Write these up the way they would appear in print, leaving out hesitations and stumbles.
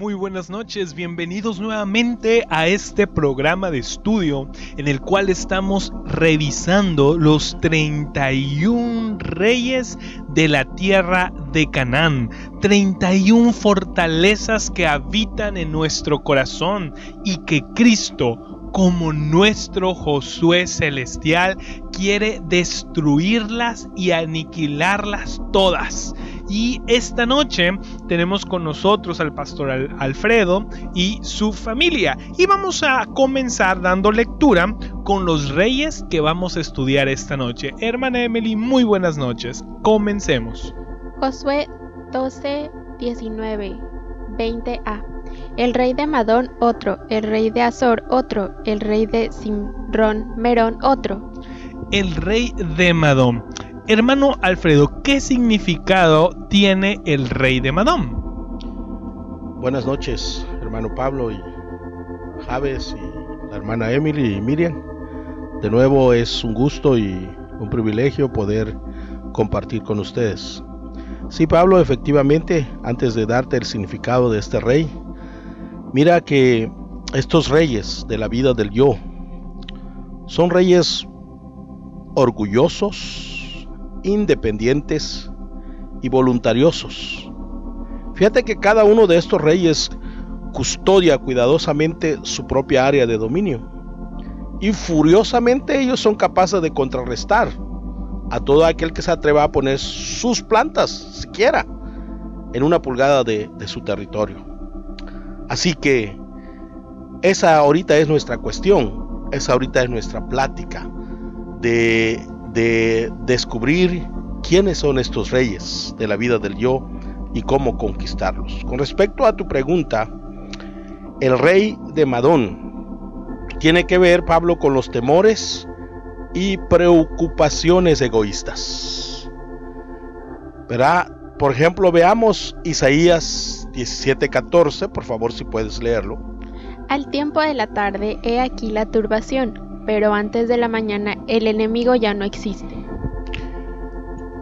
Muy buenas noches, bienvenidos nuevamente a este programa de estudio en el cual estamos revisando los 31 reyes de la tierra de Canaán, 31 fortalezas que habitan en nuestro corazón y que Cristo, como nuestro Josué celestial, quiere destruirlas y aniquilarlas todas. Y esta noche tenemos con nosotros al pastor Alfredo y su familia. Y vamos a comenzar dando lectura con los reyes que vamos a estudiar esta noche. Hermana Emily, muy buenas noches. Comencemos. Josué 12, 19, 20a. El rey de Madón, otro. El rey de Azor, otro. El rey de Simrón, Merón, otro. El rey de Madón. Hermano Alfredo, ¿qué significado tiene el rey de Madón? Buenas noches, hermano Pablo y Javes y la hermana Emily y Miriam. De nuevo es un gusto y un privilegio poder compartir con ustedes. Sí, Pablo, efectivamente, antes de darte el significado de este rey, mira que estos reyes de la vida del yo son reyes orgullosos, independientes y voluntariosos. Fíjate que cada uno de estos reyes custodia cuidadosamente su propia área de dominio y furiosamente ellos son capaces de contrarrestar a todo aquel que se atreva a poner sus plantas siquiera en una pulgada de su territorio. Así que esa ahorita es nuestra cuestión, esa ahorita es nuestra plática de descubrir quiénes son estos reyes de la vida del yo y cómo conquistarlos. Con respecto a tu pregunta, el rey de Madón tiene que ver, Pablo, con los temores y preocupaciones egoístas. ¿Verdad? Por ejemplo, veamos Isaías 17:14, por favor, si puedes leerlo. Al tiempo de la tarde, he aquí la turbación, pero antes de la mañana el enemigo ya no existe.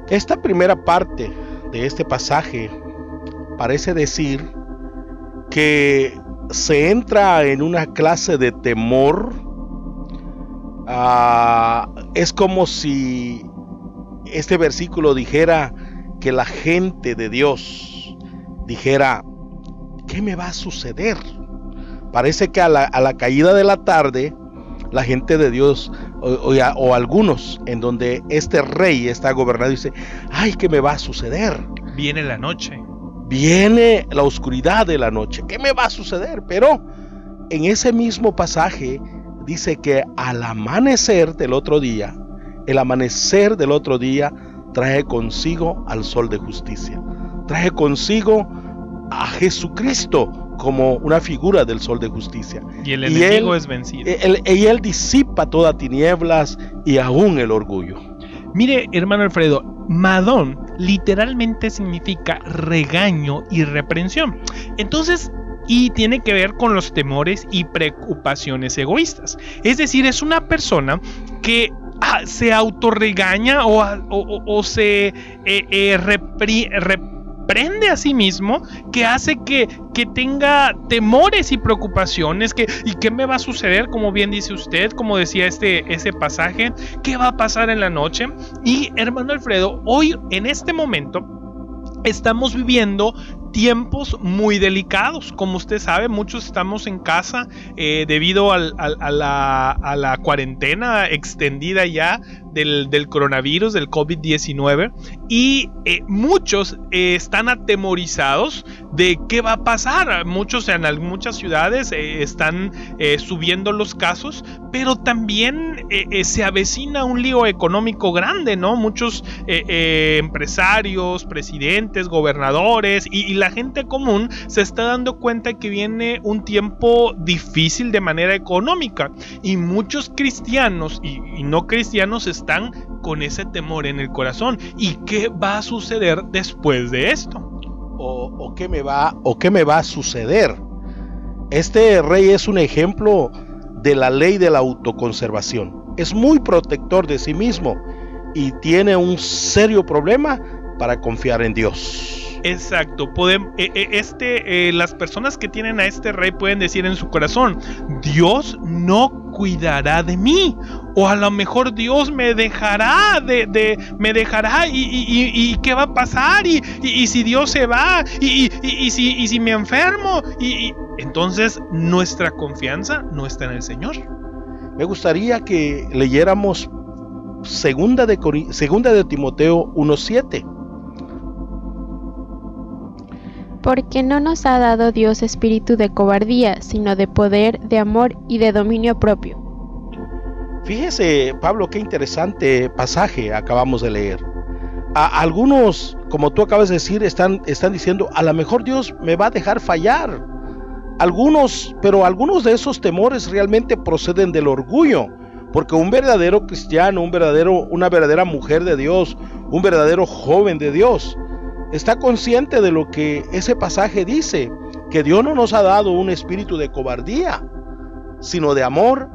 Esta primera parte de este pasaje parece decir que se entra en una clase de temor. Es como si este versículo dijera que la gente de Dios dijera: ¿qué me va a suceder? Parece que a la caída de la tarde, la gente de Dios o algunos en donde este rey está gobernando dice: ay, ¿qué me va a suceder? Viene la noche. Viene la oscuridad de la noche. ¿Qué me va a suceder? Pero en ese mismo pasaje dice que al amanecer del otro día, el amanecer del otro día trae consigo al sol de justicia. Trae consigo a Jesucristo como una figura del sol de justicia. Y el enemigo es vencido. Él disipa todas tinieblas y aún el orgullo. Mire, hermano Alfredo, Madón literalmente significa regaño y reprensión. Entonces, y tiene que ver con los temores y preocupaciones egoístas. Es decir, es una persona que se autorregaña o se reprende a sí mismo, que hace que tenga temores y preocupaciones, y qué me va a suceder, como bien dice usted, como decía ese pasaje, qué va a pasar en la noche. Y hermano Alfredo, hoy en este momento estamos viviendo tiempos muy delicados. Como usted sabe, muchos estamos en casa debido a la cuarentena extendida ya del coronavirus, del COVID-19, y muchos están atemorizados de qué va a pasar. Muchos en muchas ciudades están subiendo los casos, pero también se avecina un lío económico grande, ¿no? Muchos empresarios, presidentes, gobernadores y la gente común se está dando cuenta que viene un tiempo difícil de manera económica, y muchos cristianos y no cristianos están con ese temor en el corazón. ¿Y qué va a suceder después de esto? ¿O qué me va a suceder? Este rey es un ejemplo de la ley de la autoconservación. Es muy protector de sí mismo y tiene un serio problema para confiar en Dios. Exacto. Las personas que tienen a este rey pueden decir en su corazón: Dios no cuidará de mí, o a lo mejor Dios me dejará y qué va a pasar, y si Dios se va, y si me enfermo, y entonces nuestra confianza no está en el Señor. Me gustaría que leyéramos segunda de Timoteo 1:7. Porque no nos ha dado Dios espíritu de cobardía, sino de poder, de amor y de dominio propio. Fíjese, Pablo, qué interesante pasaje acabamos de leer. Algunos, como tú acabas de decir, están diciendo: a lo mejor Dios me va a dejar fallar. Pero algunos de esos temores realmente proceden del orgullo, porque un verdadero cristiano, una verdadera mujer de Dios, un verdadero joven de Dios, está consciente de lo que ese pasaje dice, que Dios no nos ha dado un espíritu de cobardía, sino de amor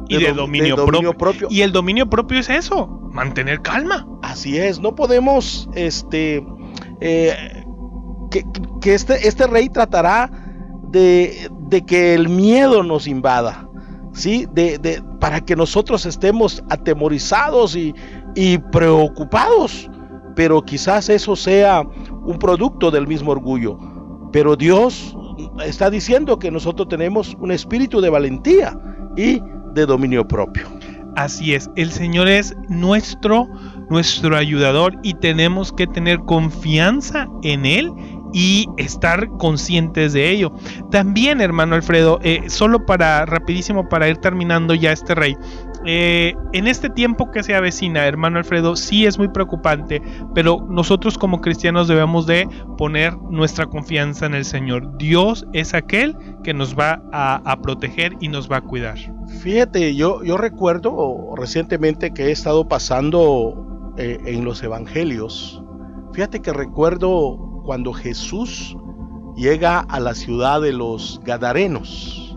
y de dominio propio. Y el dominio propio es eso, mantener calma. Así es, no podemos que este rey tratará de que el miedo nos invada, ¿sí? Para que nosotros estemos atemorizados y preocupados, pero quizás eso sea un producto del mismo orgullo. Pero Dios está diciendo que nosotros tenemos un espíritu de valentía y de dominio propio. Así es, el Señor es nuestro ayudador y tenemos que tener confianza en Él y estar conscientes de ello. También, hermano Alfredo, solo rapidísimo para ir terminando ya este rey, en este tiempo que se avecina, hermano Alfredo, sí es muy preocupante, pero nosotros como cristianos debemos de poner nuestra confianza en el Señor. Dios es aquel que nos va a proteger y nos va a cuidar. Fíjate, yo recuerdo recientemente que he estado pasando en los evangelios. Fíjate que recuerdo cuando Jesús llega a la ciudad de los Gadarenos,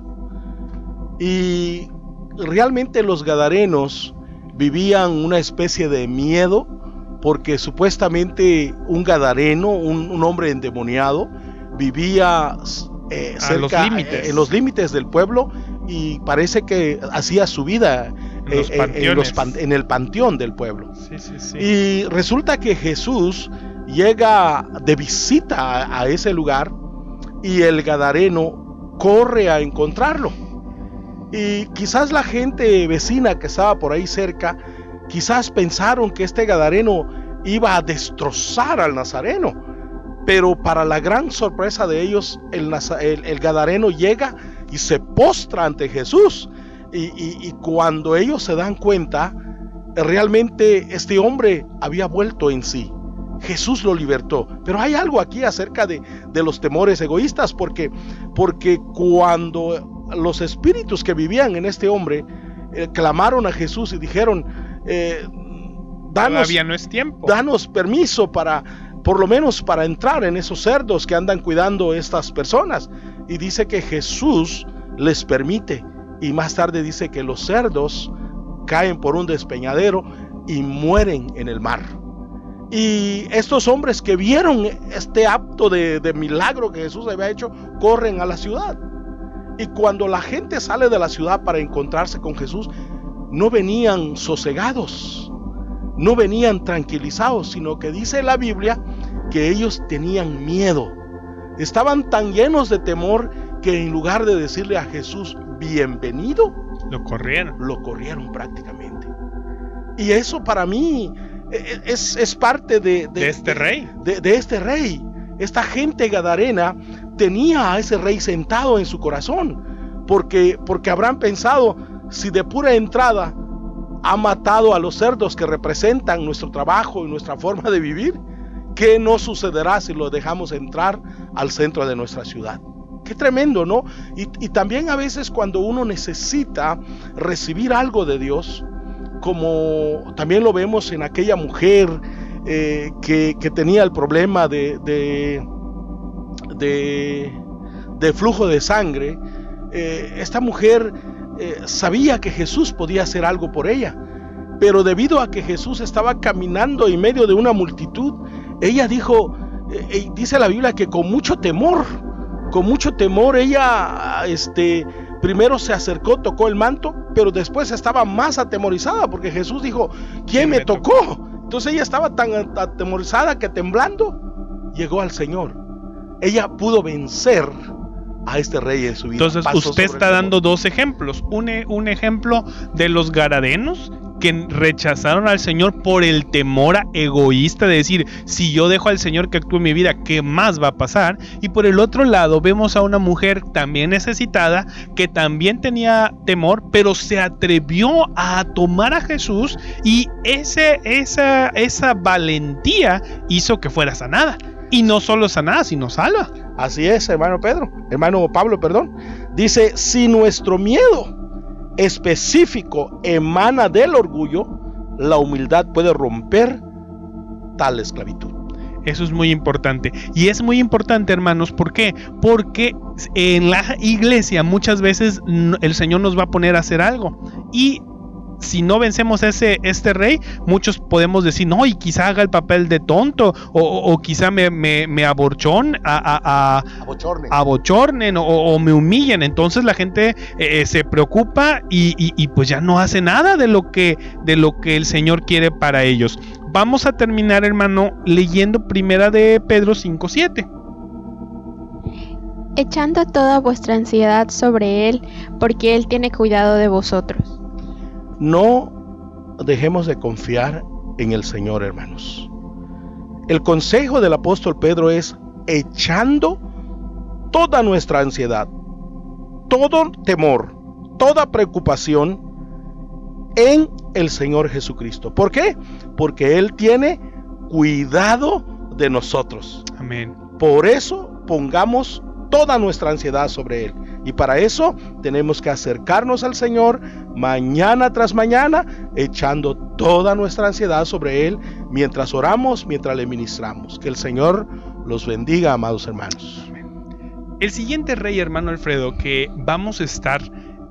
y realmente los Gadarenos vivían una especie de miedo, porque supuestamente un Gadareno, un hombre endemoniado, vivía cerca, en los límites del pueblo, y parece que hacía su vida en el panteón del pueblo. Sí. Y resulta que Jesús llega de visita a ese lugar, y el Gadareno corre a encontrarlo. Y quizás la gente vecina que estaba por ahí cerca, quizás pensaron que este Gadareno iba a destrozar al Nazareno, pero para la gran sorpresa de ellos, el Gadareno llega y se postra ante Jesús, y cuando ellos se dan cuenta, realmente este hombre había vuelto en sí. Jesús lo libertó. Pero hay algo aquí acerca de los temores egoístas, porque cuando los espíritus que vivían en este hombre clamaron a Jesús y dijeron: todavía no es tiempo, danos permiso por lo menos para entrar en esos cerdos que andan cuidando estas personas. Y dice que Jesús les permite, y más tarde dice que los cerdos caen por un despeñadero y mueren en el mar. Y estos hombres que vieron este acto de milagro que Jesús había hecho, corren a la ciudad. Y cuando la gente sale de la ciudad para encontrarse con Jesús, no venían sosegados, no venían tranquilizados, sino que dice la Biblia que ellos tenían miedo. Estaban tan llenos de temor que en lugar de decirle a Jesús bienvenido, lo corrieron prácticamente. Y eso para mí es parte de este rey. De este rey. Esta gente gadarena tenía a ese rey sentado en su corazón, porque habrán pensado: si de pura entrada ha matado a los cerdos que representan nuestro trabajo y nuestra forma de vivir, ¿qué no sucederá si lo dejamos entrar al centro de nuestra ciudad? Qué tremendo, ¿no? Y también a veces cuando uno necesita recibir algo de Dios, como también lo vemos en aquella mujer que tenía el problema de flujo de sangre. Esta mujer sabía que Jesús podía hacer algo por ella, pero debido a que Jesús estaba caminando en medio de una multitud, ella dijo: dice la Biblia que con mucho temor ella primero se acercó, tocó el manto, pero después estaba más atemorizada porque Jesús dijo, ¿quién me tocó? Entonces ella estaba tan atemorizada que temblando llegó al Señor. Ella pudo vencer a este rey en su vida. Entonces usted está dando dos ejemplos. Un ejemplo de los gadarenos que rechazaron al Señor por el temor egoísta de decir, si yo dejo al Señor que actúe en mi vida, ¿qué más va a pasar? Y por el otro lado vemos a una mujer también necesitada que también tenía temor, pero se atrevió a tomar a Jesús, y esa valentía hizo que fuera sanada. Y no solo sanada, sino salva. Así es, hermano Pablo, dice, si nuestro miedo específico emana del orgullo, la humildad puede romper tal esclavitud. Eso es muy importante. Y es muy importante, hermanos, ¿por qué? Porque en la iglesia muchas veces el Señor nos va a poner a hacer algo, y si no vencemos a este rey, muchos podemos decir, no, y quizá haga el papel de tonto, o quizá me abochornen o me humillen. Entonces la gente se preocupa y pues ya no hace nada de lo que el Señor quiere para ellos. Vamos a terminar, hermano, leyendo primera de Pedro 5:7. Echando toda vuestra ansiedad sobre Él, porque Él tiene cuidado de vosotros. No dejemos de confiar en el Señor, hermanos. El consejo del apóstol Pedro es echando toda nuestra ansiedad, todo temor, toda preocupación en el Señor Jesucristo. ¿Por qué? Porque Él tiene cuidado de nosotros. Amén. Por eso pongamos toda nuestra ansiedad sobre Él. Y para eso tenemos que acercarnos al Señor mañana tras mañana, echando toda nuestra ansiedad sobre Él, mientras oramos, mientras le ministramos. Que el Señor los bendiga, amados hermanos. El siguiente rey, hermano Alfredo, que vamos a estar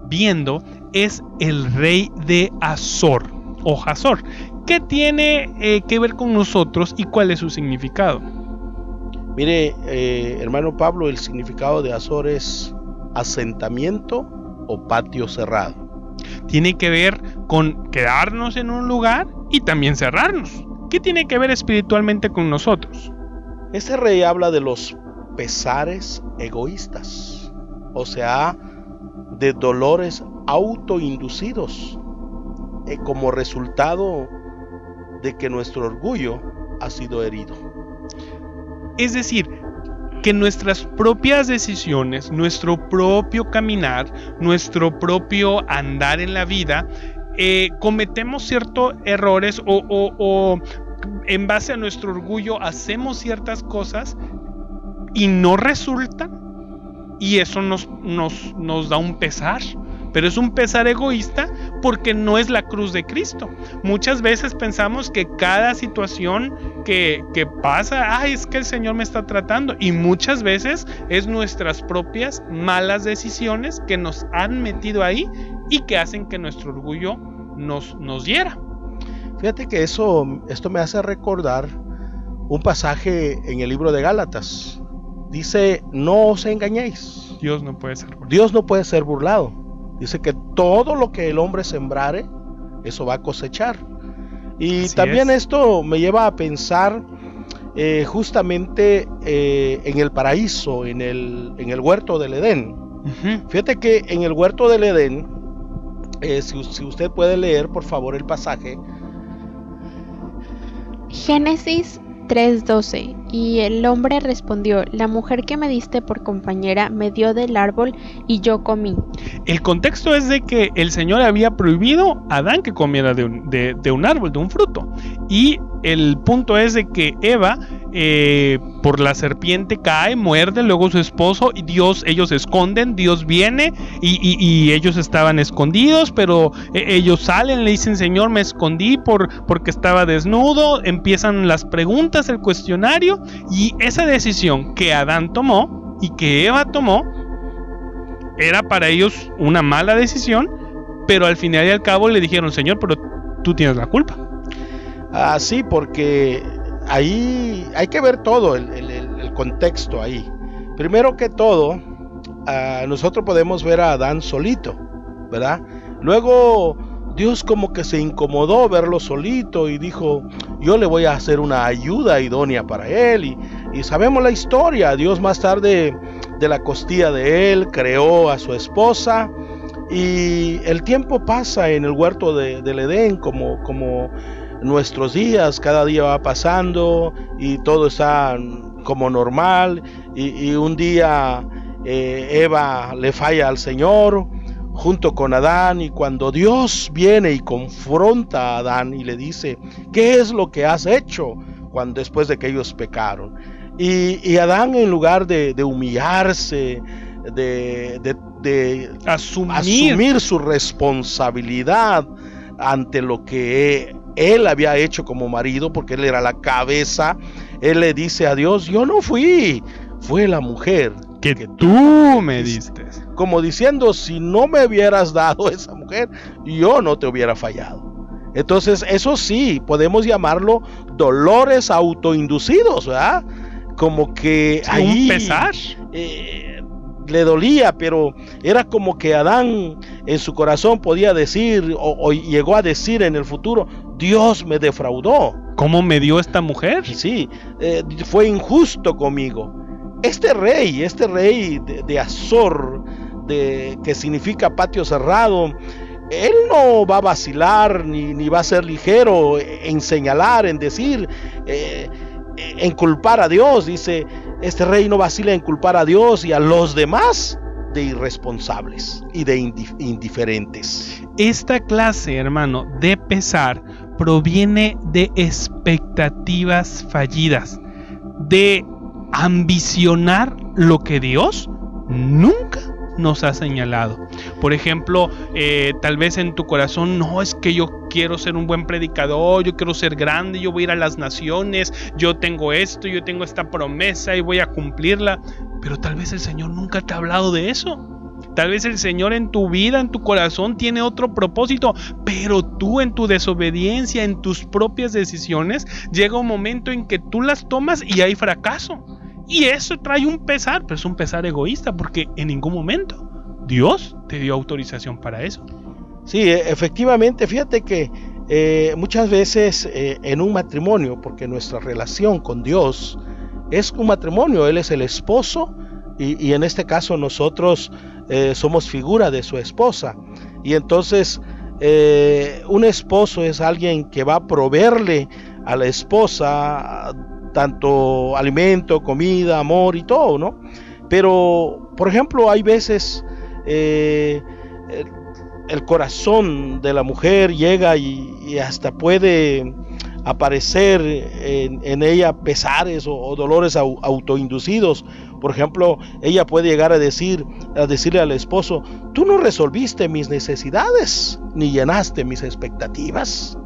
viendo es el rey de Azor o Hazor. ¿Qué tiene que ver con nosotros y cuál es su significado? Mire, hermano Pablo, el significado de Azor es asentamiento o patio cerrado. Tiene que ver con quedarnos en un lugar y también cerrarnos. ¿Qué tiene que ver espiritualmente con nosotros? Este rey habla de los pesares egoístas, o sea, de dolores autoinducidos, como resultado de que nuestro orgullo ha sido herido. Es decir, que nuestras propias decisiones, nuestro propio caminar, nuestro propio andar en la vida, cometemos ciertos errores o en base a nuestro orgullo hacemos ciertas cosas y no resultan, y eso nos da un pesar. Pero es un pesar egoísta porque no es la cruz de Cristo. Muchas veces pensamos que cada situación que pasa, es que el Señor me está tratando. Y muchas veces es nuestras propias malas decisiones que nos han metido ahí y que hacen que nuestro orgullo nos hiera. Fíjate que esto me hace recordar un pasaje en el libro de Gálatas. Dice, no os engañéis. Dios no puede ser burlado. Dios no puede ser burlado. Dice que todo lo que el hombre sembrare, eso va a cosechar. Y así también es. Esto me lleva a pensar justamente en el paraíso, en el huerto del Edén. Uh-huh. Fíjate que en el huerto del Edén, si usted puede leer por favor el pasaje. Génesis 3:12. Y el hombre respondió, la mujer que me diste por compañera me dio del árbol y yo comí. El contexto es de que el Señor había prohibido a Adán que comiera de un árbol, de un fruto. Y el punto es de que Eva, por la serpiente cae, muerde, luego su esposo, y ellos se esconden, Dios viene y ellos estaban escondidos, pero ellos salen, le dicen, Señor, me escondí porque estaba desnudo. Empiezan las preguntas, el cuestionario, y esa decisión que Adán tomó y que Eva tomó era para ellos una mala decisión, pero al final y al cabo le dijeron, Señor, pero tú tienes la culpa. Sí, porque ahí hay que ver todo, el el contexto ahí. Primero que todo, nosotros podemos ver a Adán solito, ¿verdad? Luego Dios como que se incomodó verlo solito y dijo, yo le voy a hacer una ayuda idónea para él. Y sabemos la historia. Dios más tarde, de la costilla de él, creó a su esposa. Y el tiempo pasa en el huerto del Edén como nuestros días. Cada día va pasando y todo está como normal. Y un día Eva le falla al Señor junto con Adán, y cuando Dios viene y confronta a Adán y le dice, ¿qué es lo que has hecho? Después de que ellos pecaron, y Adán, en lugar de humillarse, de asumir su responsabilidad ante lo que él había hecho como marido, porque él era la cabeza, él le dice a Dios, yo no fui, fue la mujer que tú me diste. Como diciendo, si no me hubieras dado esa mujer, yo no te hubiera fallado. Entonces, eso sí, podemos llamarlo dolores autoinducidos, ¿verdad? Como que ahí un pesar. Le dolía, pero era como que Adán en su corazón podía decir, o llegó a decir en el futuro, Dios me defraudó. ¿Cómo me dio esta mujer? Sí, fue injusto conmigo. Este rey de Azor, que significa patio cerrado, él no va a vacilar ni va a ser ligero en señalar, en decir, en culpar a Dios. Dice, este rey no vacila en culpar a Dios y a los demás de irresponsables y de indiferentes. Esta clase, hermano, de pesar proviene de expectativas fallidas, de ambicionar lo que Dios nunca nos ha señalado. Por ejemplo, tal vez en tu corazón, no, es que yo quiero ser un buen predicador, yo quiero ser grande, yo voy a ir a las naciones, yo tengo esto, yo tengo esta promesa y voy a cumplirla. Pero tal vez el Señor nunca te ha hablado de eso. Tal vez el Señor en tu vida, en tu corazón, tiene otro propósito, pero tú, en tu desobediencia, en tus propias decisiones, llega un momento en que tú las tomas y hay fracaso. Y eso trae un pesar, pero es un pesar egoísta, porque en ningún momento Dios te dio autorización para eso. Sí, efectivamente, fíjate que muchas veces en un matrimonio, porque nuestra relación con Dios es un matrimonio, Él es el esposo y en este caso nosotros somos figura de su esposa. Y entonces un esposo es alguien que va a proveerle a la esposa tanto alimento, comida, amor y todo, ¿no? Pero, por ejemplo, hay veces el corazón de la mujer llega y hasta puede aparecer en ella pesares o dolores autoinducidos. Por ejemplo, ella puede llegar a decirle al esposo, tú no resolviste mis necesidades, ni llenaste mis expectativas.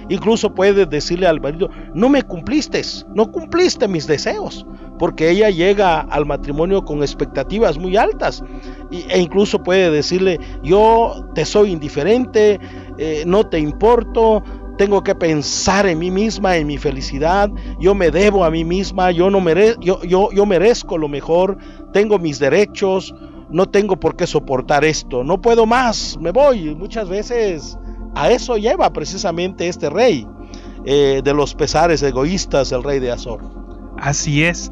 Incluso puede decirle al marido, no cumpliste mis deseos, porque ella llega al matrimonio con expectativas muy altas, e incluso puede decirle, yo te soy indiferente, no te importo, tengo que pensar en mí misma, en mi felicidad, yo me debo a mí misma, yo merezco lo mejor, tengo mis derechos, no tengo por qué soportar esto, no puedo más, me voy. Muchas veces a eso lleva precisamente este rey de los pesares egoístas, el rey de Azor. Así es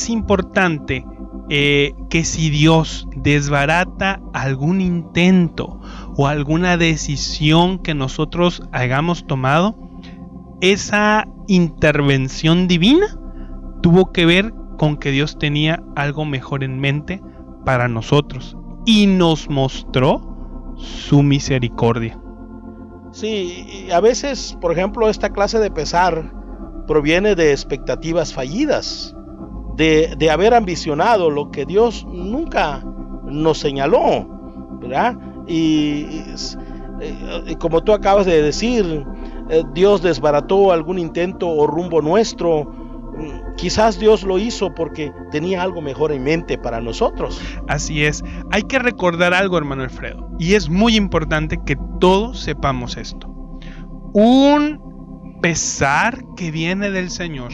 importante que si Dios desbarata algún intento o alguna decisión que nosotros hayamos tomado, esa intervención divina tuvo que ver con que Dios tenía algo mejor en mente para nosotros y nos mostró su misericordia. Sí, a veces, por ejemplo, esta clase de pesar proviene de expectativas fallidas, de haber ambicionado lo que Dios nunca nos señaló, ¿verdad? Y como tú acabas de decir, Dios desbarató algún intento o rumbo nuestro. Quizás Dios lo hizo porque tenía algo mejor en mente para nosotros. Así es. Hay que recordar algo, hermano Alfredo, y es muy importante que todos sepamos esto. Un pesar que viene del Señor,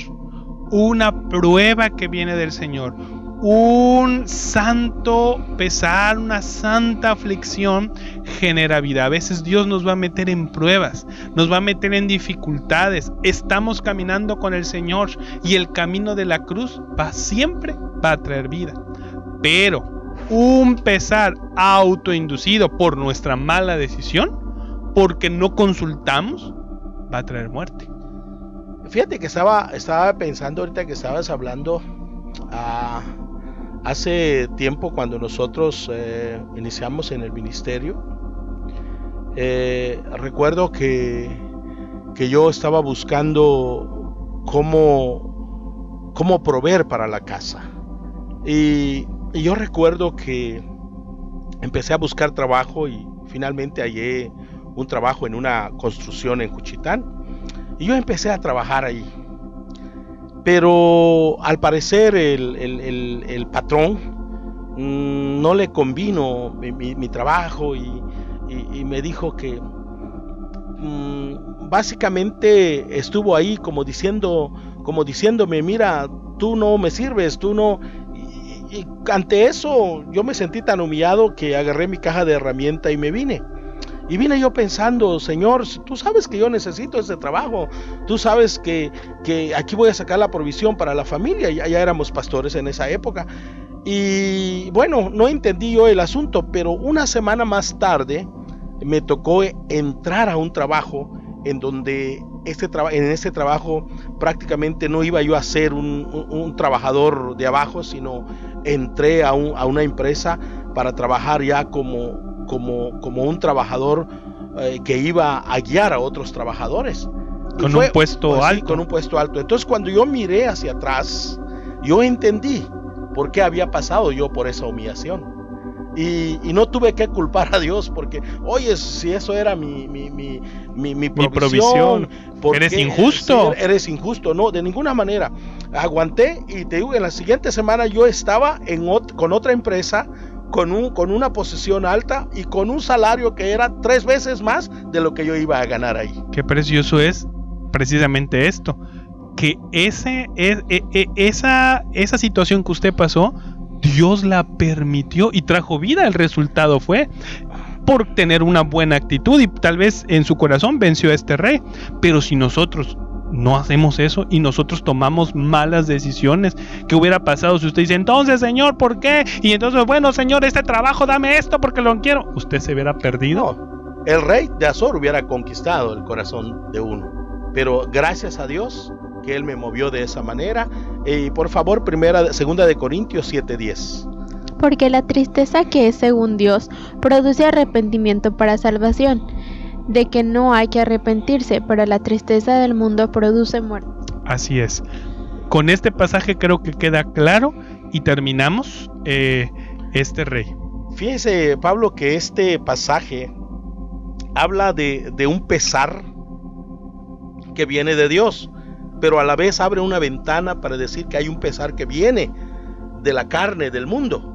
una prueba que viene del Señor, un santo pesar, una santa aflicción genera vida. A veces Dios nos va a meter en pruebas, nos va a meter en dificultades. Estamos caminando con el Señor y el camino de la cruz siempre va a traer vida. Pero un pesar autoinducido por nuestra mala decisión, porque no consultamos, va a traer muerte. Fíjate que estaba pensando ahorita que estabas hablando hace tiempo cuando nosotros iniciamos en el ministerio. Recuerdo que yo estaba buscando cómo proveer para la casa. Y yo recuerdo que empecé a buscar trabajo y finalmente hallé un trabajo en una construcción en Juchitán. Y yo empecé a trabajar ahí. Pero al parecer el patrón no le convino mi trabajo y me dijo que básicamente estuvo ahí como diciéndome, mira, tú no me sirves, tú no. Y ante eso yo me sentí tan humillado que agarré mi caja de herramientas y me vine. Y vine yo pensando, Señor, tú sabes que yo necesito ese trabajo, tú sabes que aquí voy a sacar la provisión para la familia, ya éramos pastores en esa época. Y bueno, no entendí yo el asunto, pero una semana más tarde me tocó entrar a un trabajo en donde en este trabajo prácticamente no iba yo a ser un trabajador de abajo, sino entré a una empresa para trabajar ya como un trabajador que iba a guiar a otros trabajadores. Con un puesto alto. Sí, con un puesto alto. Entonces cuando yo miré hacia atrás, yo entendí por qué había pasado yo por esa humillación. Y no tuve que culpar a Dios porque, oye, si eso era mi provisión, eres injusto. Sí, eres injusto. No, de ninguna manera. Aguanté y te digo, en la siguiente semana yo estaba con otra empresa, con una posición alta y con un salario que era 3 veces más de lo que yo iba a ganar ahí. Qué precioso es precisamente esto, que esa situación que usted pasó, Dios la permitió y trajo vida. El resultado fue por tener una buena actitud y tal vez en su corazón venció a este rey. Pero si nosotros no hacemos eso y nosotros tomamos malas decisiones, ¿qué hubiera pasado si usted dice, entonces, Señor, ¿por qué? Y entonces, bueno, Señor, este trabajo, dame esto porque lo quiero. ¿Usted se hubiera perdido? No, el rey de Azor hubiera conquistado el corazón de uno. Pero gracias a Dios que Él me movió de esa manera. Y por favor, segunda de Corintios 7:10. Porque la tristeza que es según Dios produce arrepentimiento para salvación, de que no hay que arrepentirse, pero la tristeza del mundo produce muerte. Así es. Con este pasaje creo que queda claro y terminamos este rey. Fíjese, Pablo, que este pasaje habla de un pesar que viene de Dios, pero a la vez abre una ventana para decir que hay un pesar que viene de la carne, del mundo,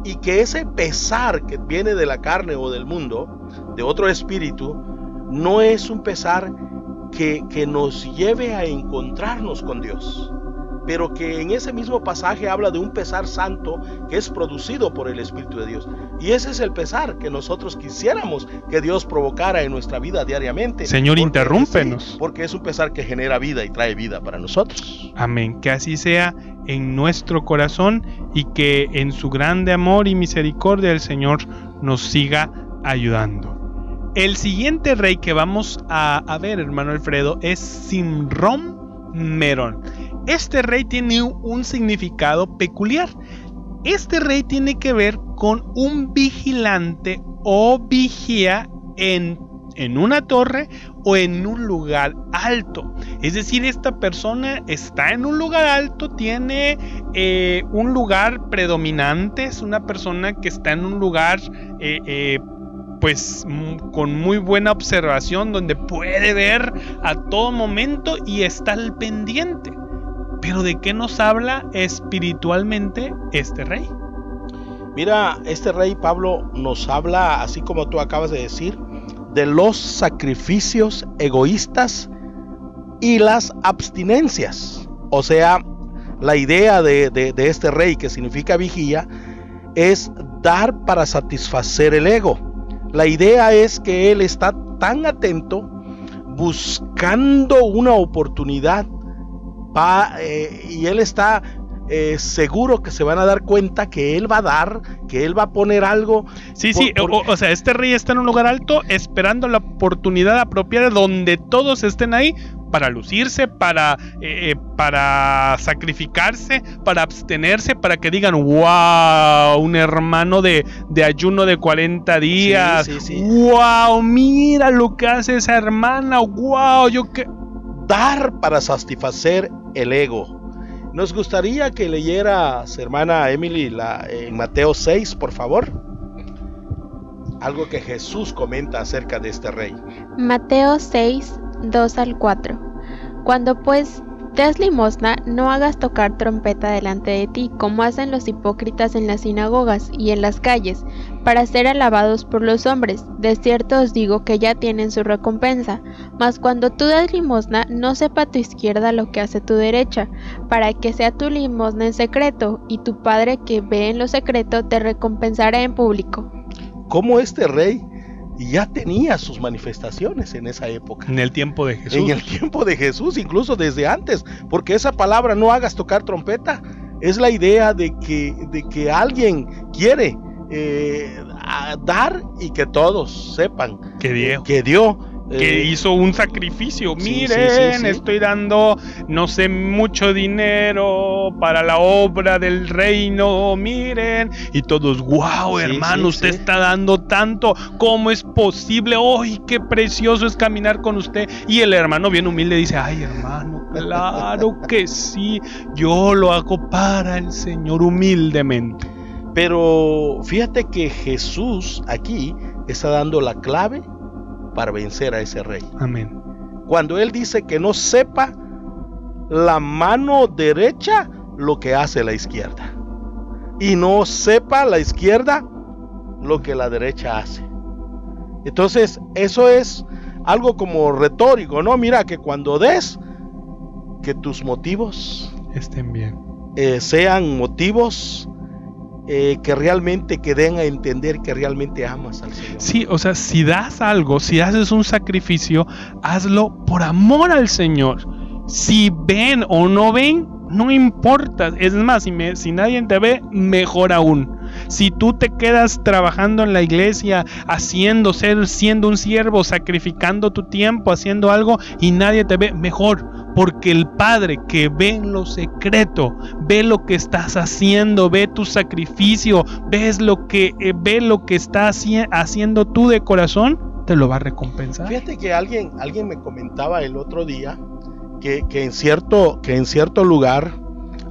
y que ese pesar que viene de la carne o del mundo, de otro espíritu, no es un pesar que nos lleve a encontrarnos con Dios, pero que en ese mismo pasaje habla de un pesar santo que es producido por el Espíritu de Dios. Y ese es el pesar que nosotros quisiéramos que Dios provocara en nuestra vida diariamente. Señor, interrúmpenos. Sí, porque es un pesar que genera vida y trae vida para nosotros. Amén. Que así sea en nuestro corazón y que en su grande amor y misericordia el Señor nos siga ayudando. El siguiente rey que vamos a ver, hermano Alfredo, es Simrón Merón. Este rey tiene un significado peculiar. Este rey tiene que ver con un vigilante o vigía en una torre o en un lugar alto. Es decir, esta persona está en un lugar alto, tiene un lugar predominante, es una persona que está en un lugar pues con muy buena observación, donde puede ver a todo momento y está al pendiente. Pero ¿de qué nos habla espiritualmente este rey? Mira, este rey, Pablo, nos habla, así como tú acabas de decir, de los sacrificios egoístas y las abstinencias. O sea, La idea de este rey, que significa vigía, es dar para satisfacer el ego. La idea es que él está tan atento, buscando una oportunidad, y él está seguro que se van a dar cuenta que él va a dar, que él va a poner algo. Sí, o sea, este rey está en un lugar alto esperando la oportunidad apropiada donde todos estén ahí para lucirse, para sacrificarse, para abstenerse, para que digan, wow, un hermano de ayuno de 40 días, Sí. Wow, mira lo que hace esa hermana, wow, dar para satisfacer el ego. Nos gustaría que leyeras, hermana Emily, en Mateo 6, por favor. Algo que Jesús comenta acerca de este rey. Mateo 6, 2 al 4. Cuando pues des limosna, no hagas tocar trompeta delante de ti, como hacen los hipócritas en las sinagogas y en las calles, para ser alabados por los hombres. De cierto os digo que ya tienen su recompensa. Mas cuando tú das limosna, no sepa tu izquierda lo que hace tu derecha, para que sea tu limosna en secreto, y tu Padre que ve en lo secreto te recompensará en público. Como este rey ya tenía sus manifestaciones en esa época. En el tiempo de Jesús. En el tiempo de Jesús, incluso desde antes, porque esa palabra no hagas tocar trompeta es la idea de que alguien quiere dar y que todos sepan que dio. Que hizo un sacrificio. Miren, sí. Estoy dando, no sé, mucho dinero para la obra del reino. Miren. Y todos, wow, hermano, usted está dando tanto. ¿Cómo es posible? ¡Ay, qué precioso es caminar con usted! Y el hermano bien humilde dice, ay, hermano, claro que sí. Yo lo hago para el Señor humildemente. Pero fíjate que Jesús aquí está dando la clave para vencer a ese rey. Amén. Cuando él dice que no sepa la mano derecha lo que hace la izquierda, y no sepa la izquierda lo que la derecha hace. Entonces eso es algo como retórico, ¿no? Mira, que cuando des, que tus motivos estén bien, sean motivos que realmente den a entender que realmente amas al Señor. Sí, o sea, si das algo, si haces un sacrificio, hazlo por amor al Señor. Si ven o no ven, no importa. Es más, si nadie te ve, mejor aún. Si tú te quedas trabajando en la iglesia, siendo un siervo, sacrificando tu tiempo, haciendo algo y nadie te ve, mejor. Porque el Padre que ve en lo secreto, ve lo que estás haciendo, ve tu sacrificio, ve lo que estás haciendo tú de corazón, te lo va a recompensar. Fíjate que alguien me comentaba el otro día que en cierto lugar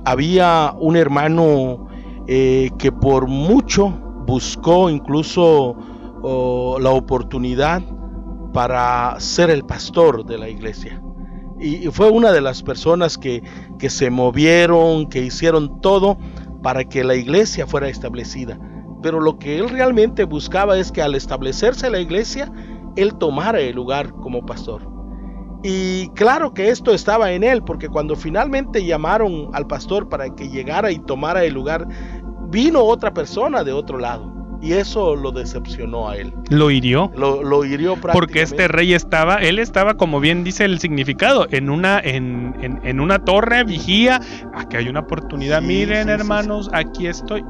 había un hermano que por mucho buscó incluso la oportunidad para ser el pastor de la iglesia. Y fue una de las personas que se movieron, que hicieron todo para que la iglesia fuera establecida. Pero lo que él realmente buscaba es que al establecerse la iglesia, él tomara el lugar como pastor. Y claro que esto estaba en él, porque cuando finalmente llamaron al pastor para que llegara y tomara el lugar, vino otra persona de otro lado. Y eso lo decepcionó a él. Lo hirió. Lo hirió prácticamente. Porque este rey estaba, como bien dice el significado, en una torre vigía. Aquí hay una oportunidad. Miren, hermanos, aquí estoy.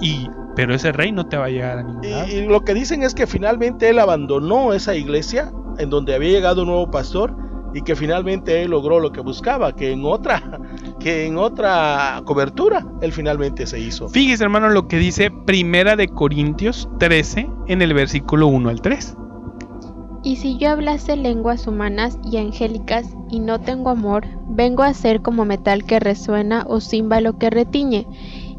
Pero ese rey no te va a llegar a ningún lado. Y lo que dicen es que finalmente él abandonó esa iglesia en donde había llegado un nuevo pastor, y que finalmente él logró lo que buscaba, que en otra cobertura él finalmente se hizo. Fíjese, hermano, lo que dice Primera de Corintios 13 en el versículo 1 al 3. Y si yo hablase lenguas humanas y angélicas y no tengo amor, vengo a ser como metal que resuena o címbalo que retiñe.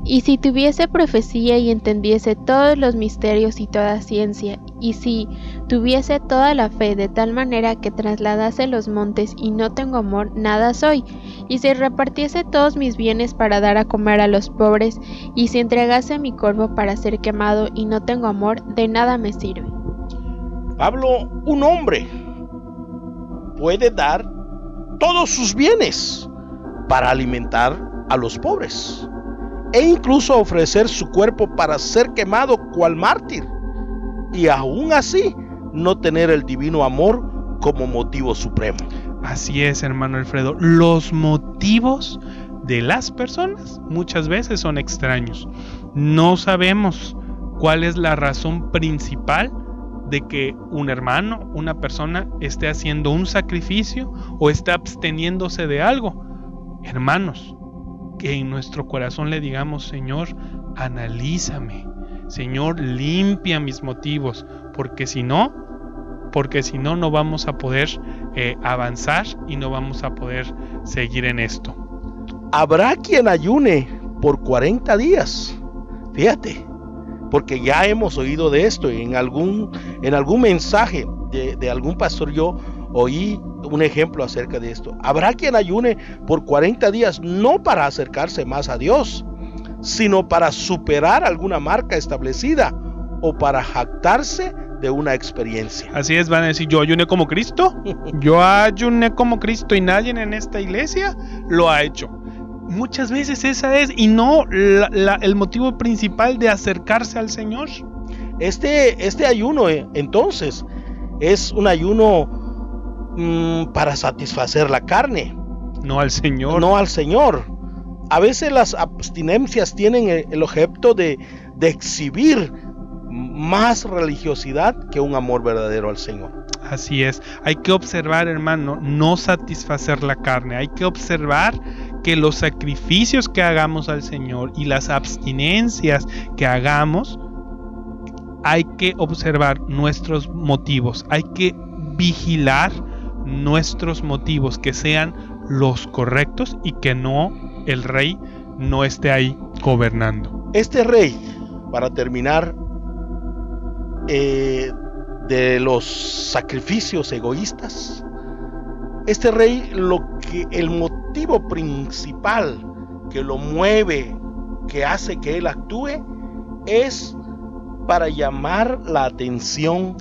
Y si tuviese profecía y entendiese todos los misterios y toda ciencia, y si tuviese toda la fe de tal manera que trasladase los montes y no tengo amor, nada soy. Y si repartiese todos mis bienes para dar a comer a los pobres, y si entregase mi cuerpo para ser quemado y no tengo amor, de nada me sirve. Pablo, un hombre puede dar todos sus bienes para alimentar a los pobres, e incluso ofrecer su cuerpo para ser quemado cual mártir, y aún así no tener el divino amor como motivo supremo. Así es, hermano Alfredo. Los motivos de las personas muchas veces son extraños. No sabemos cuál es la razón principal de que un hermano, una persona, esté haciendo un sacrificio o esté absteniéndose de algo. Hermanos, que en nuestro corazón le digamos: Señor, analízame. Señor, limpia mis motivos, porque si no no vamos a poder avanzar y no vamos a poder seguir en esto. Habrá quien ayune por 40 días. Fíjate, porque ya hemos oído de esto. En algún mensaje de algún pastor yo oí un ejemplo acerca de esto. Habrá quien ayune por 40 días, no para acercarse más a Dios, sino para superar alguna marca establecida o para jactarse de una experiencia. Así es, van a decir: yo ayuné como Cristo. Yo ayuné como Cristo y nadie en esta iglesia lo ha hecho. Muchas veces esa es, y no el motivo principal de acercarse al Señor. Este ayuno entonces es un ayuno para satisfacer la carne, no al Señor. No al Señor. A veces las abstinencias tienen el objeto de exhibir más religiosidad que un amor verdadero al Señor. Así es, hay que observar, hermano, no satisfacer la carne. Hay que observar que los sacrificios que hagamos al Señor y las abstinencias que hagamos, hay que observar nuestros motivos. Hay que vigilar nuestros motivos, que sean los correctos y que no el rey no esté ahí gobernando. Este rey, para terminar, de los sacrificios egoístas, este rey, el motivo principal que lo mueve, que hace que él actúe, es para llamar la atención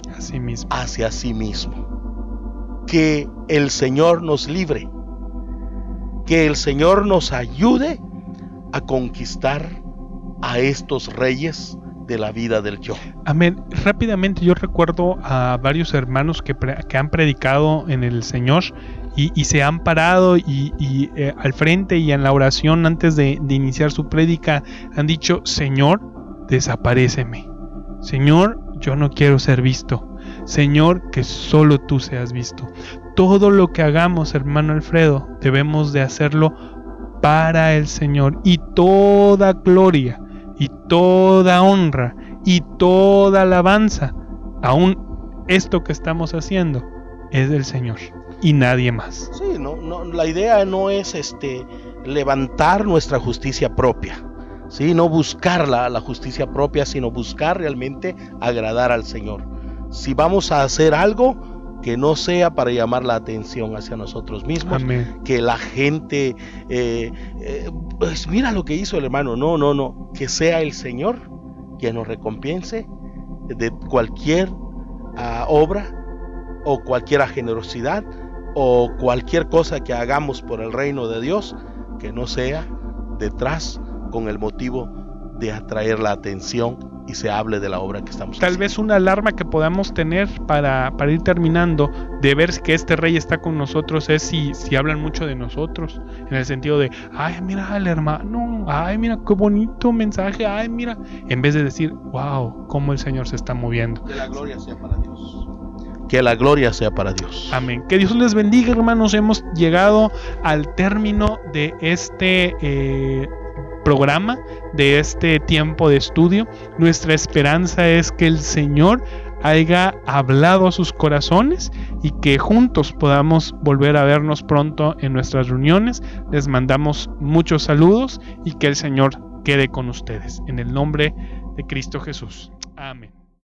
hacia sí mismo. Que el Señor nos libre, que el Señor nos ayude a conquistar a estos reyes de la vida del yo. Amén. Rápidamente, yo recuerdo a varios hermanos que han predicado en el Señor y se han parado y al frente y en la oración antes de iniciar su prédica han dicho: Señor, desaparéceme. Señor, yo no quiero ser visto. Señor, que solo tú seas visto. Todo lo que hagamos, hermano Alfredo, debemos de hacerlo para el Señor, y toda gloria y toda honra y toda alabanza, aún esto que estamos haciendo, es del Señor y nadie más. Sí, no, la idea no es levantar nuestra justicia propia, ¿sí? No buscar la justicia propia, sino buscar realmente agradar al Señor. Si vamos a hacer algo, que no sea para llamar la atención hacia nosotros mismos. Amén. Que la gente pues mira lo que hizo el hermano. No, que sea el Señor quien nos recompense de cualquier obra o cualquier generosidad o cualquier cosa que hagamos por el reino de Dios, que no sea detrás con el motivo de atraer la atención y se hable de la obra que estamos haciendo. Tal vez una alarma que podamos tener para ir terminando, de ver que este rey está con nosotros, es si hablan mucho de nosotros, en el sentido de: ay, mira al hermano, ay, mira qué bonito mensaje, ay, mira, en vez de decir: wow, cómo el Señor se está moviendo. Que la gloria sea para Dios. Que la gloria sea para Dios. Amén. Que Dios les bendiga, hermanos. Hemos llegado al término de este programa, de este tiempo de estudio. Nuestra esperanza es que el Señor haya hablado a sus corazones y que juntos podamos volver a vernos pronto en nuestras reuniones. Les mandamos muchos saludos y que el Señor quede con ustedes. En el nombre de Cristo Jesús. Amén.